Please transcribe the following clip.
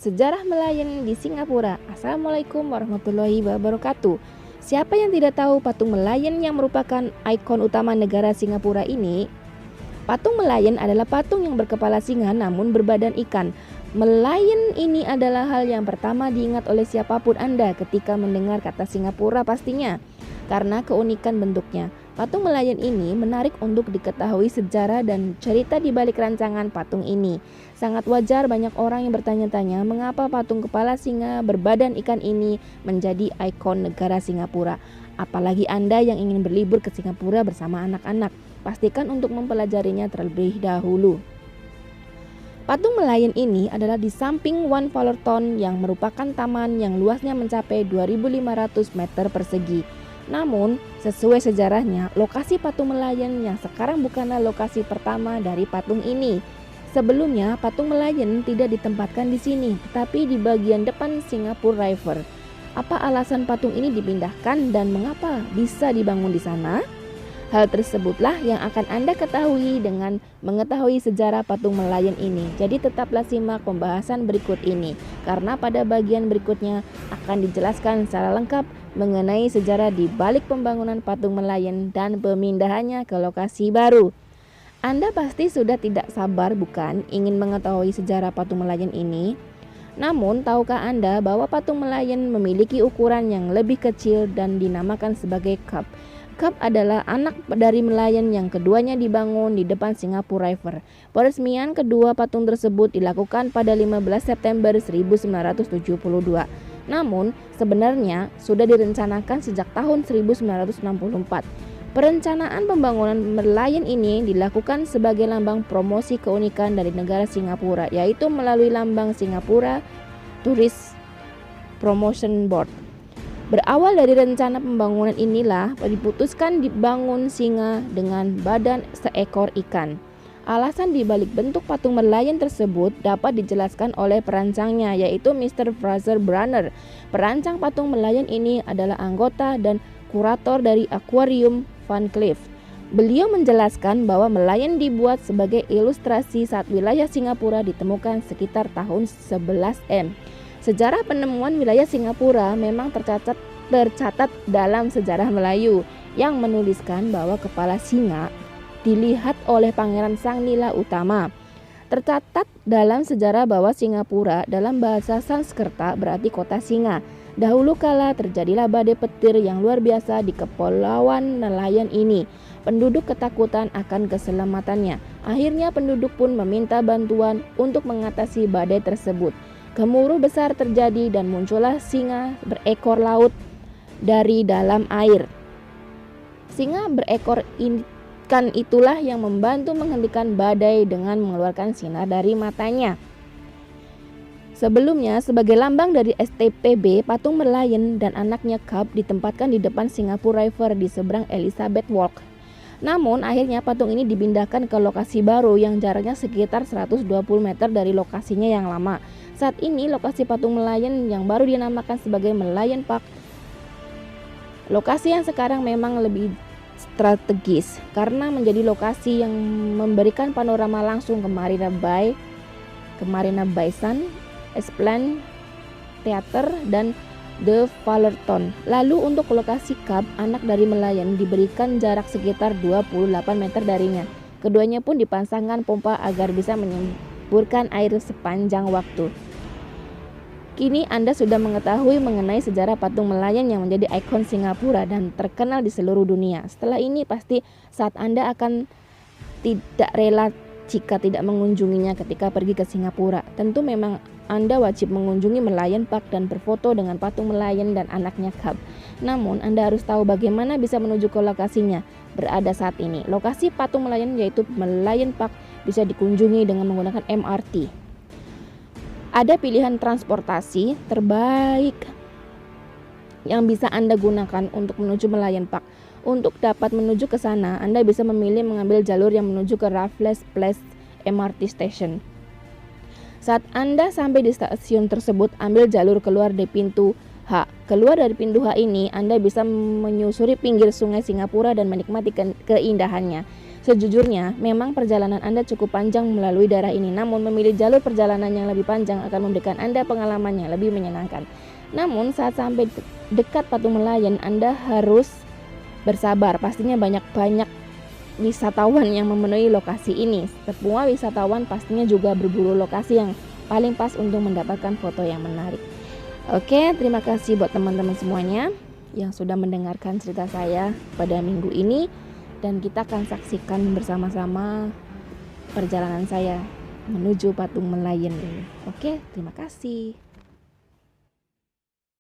Sejarah Melayan di Singapura. Assalamualaikum warahmatullahi wabarakatuh. Siapa yang tidak tahu patung Melayan yang merupakan ikon utama negara Singapura ini? Patung Melayan adalah patung yang berkepala singa namun berbadan ikan. Melayan ini adalah hal yang pertama diingat oleh siapapun Anda ketika mendengar kata Singapura pastinya, karena keunikan bentuknya. Patung Melayan ini menarik untuk diketahui sejarah dan cerita di balik rancangan patung ini. Sangat wajar banyak orang yang bertanya-tanya mengapa patung kepala singa berbadan ikan ini menjadi ikon negara Singapura. Apalagi Anda yang ingin berlibur ke Singapura bersama anak-anak, pastikan untuk mempelajarinya terlebih dahulu. Patung Melayan ini adalah di samping One Fullerton yang merupakan taman yang luasnya mencapai 2.500 meter persegi. Namun, sesuai sejarahnya, lokasi patung Melayan yang sekarang bukanlah lokasi pertama dari patung ini. Sebelumnya, patung Melayan tidak ditempatkan di sini, tetapi di bagian depan Singapore River. Apa alasan patung ini dipindahkan dan mengapa bisa dibangun di sana? Hal tersebutlah yang akan Anda ketahui dengan mengetahui sejarah patung Melayan ini. Jadi tetaplah simak pembahasan berikut ini, karena pada bagian berikutnya akan dijelaskan secara lengkap mengenai sejarah di balik pembangunan patung Melayan dan pemindahannya ke lokasi baru. Anda pasti sudah tidak sabar bukan ingin mengetahui sejarah patung Melayan ini? Namun, tahukah Anda bahwa patung Melayan memiliki ukuran yang lebih kecil dan dinamakan sebagai cup? Cup adalah anak dari Melayan yang keduanya dibangun di depan Singapore River. Peresmian kedua patung tersebut dilakukan pada 15 September 1972. Namun, sebenarnya sudah direncanakan sejak tahun 1964. Perencanaan pembangunan Melayan ini dilakukan sebagai lambang promosi keunikan dari negara Singapura, yaitu melalui lambang Singapura Tourist Promotion Board. Berawal dari rencana pembangunan inilah diputuskan dibangun singa dengan badan seekor ikan. Alasan dibalik bentuk patung Melayan tersebut dapat dijelaskan oleh perancangnya, yaitu Mr. Fraser Brunner. Perancang patung Melayan ini adalah anggota dan kurator dari Aquarium Van Cleef. Beliau menjelaskan bahwa Melayan dibuat sebagai ilustrasi saat wilayah Singapura ditemukan sekitar tahun 11 M. Sejarah penemuan wilayah Singapura memang tercatat dalam sejarah Melayu yang menuliskan bahwa kepala singa dilihat oleh Pangeran Sangnila Utama. Tercatat dalam sejarah bahwa Singapura dalam bahasa Sanskerta berarti kota singa. Dahulu kala terjadilah badai petir yang luar biasa di kepulauan nelayan ini. Penduduk ketakutan akan keselamatannya. Akhirnya penduduk pun meminta bantuan untuk mengatasi badai tersebut. Gemuruh besar terjadi dan muncullah singa berekor laut dari dalam air. Singa berekor ikan itulah yang membantu menghentikan badai dengan mengeluarkan sinar dari matanya. Sebelumnya, sebagai lambang dari STPB, patung Melayan dan anaknya Cup ditempatkan di depan Singapore River di seberang Elizabeth Walk. Namun, akhirnya patung ini dipindahkan ke lokasi baru yang jaraknya sekitar 120 meter dari lokasinya yang lama. Saat ini, lokasi patung Melayan yang baru dinamakan sebagai Melayan Park. Lokasi yang sekarang memang lebih strategis karena menjadi lokasi yang memberikan panorama langsung ke Marina Bay Sands, Esplanade Theatre dan The Fullerton. Lalu untuk lokasi Cup, anak dari Melayan diberikan jarak sekitar 28 meter darinya. Keduanya pun dipasangkan pompa agar bisa menyemburkan air sepanjang waktu. Kini Anda sudah mengetahui mengenai sejarah patung Melayan yang menjadi ikon Singapura dan terkenal di seluruh dunia. Setelah ini pasti saat Anda akan tidak rela jika tidak mengunjunginya ketika pergi ke Singapura. Tentu memang Anda wajib mengunjungi Melayan Park dan berfoto dengan patung Melayan dan anaknya Cup. Namun Anda harus tahu bagaimana bisa menuju ke lokasinya berada saat ini. Lokasi patung Melayan yaitu Melayan Park bisa dikunjungi dengan menggunakan MRT. Ada pilihan transportasi terbaik yang bisa Anda gunakan untuk menuju Melayan Park. Untuk dapat menuju ke sana, Anda bisa memilih mengambil jalur yang menuju ke Raffles Place MRT Station. Saat Anda sampai di stasiun tersebut, ambil jalur keluar dari pintu H. Keluar dari pintu H ini, Anda bisa menyusuri pinggir sungai Singapura dan menikmati keindahannya. Sejujurnya, memang perjalanan Anda cukup panjang melalui daerah ini, namun memilih jalur perjalanan yang lebih panjang akan memberikan Anda pengalaman yang lebih menyenangkan. Namun, saat sampai dekat Patung Melayan, Anda harus bersabar. Pastinya banyak wisatawan yang memenuhi lokasi ini. Semua wisatawan pastinya juga berburu lokasi yang paling pas untuk mendapatkan foto yang menarik. Oke, terima kasih buat teman-teman semuanya yang sudah mendengarkan cerita saya pada minggu ini. Dan kita akan saksikan bersama-sama perjalanan saya menuju Patung Melayan ini. Oke, terima kasih.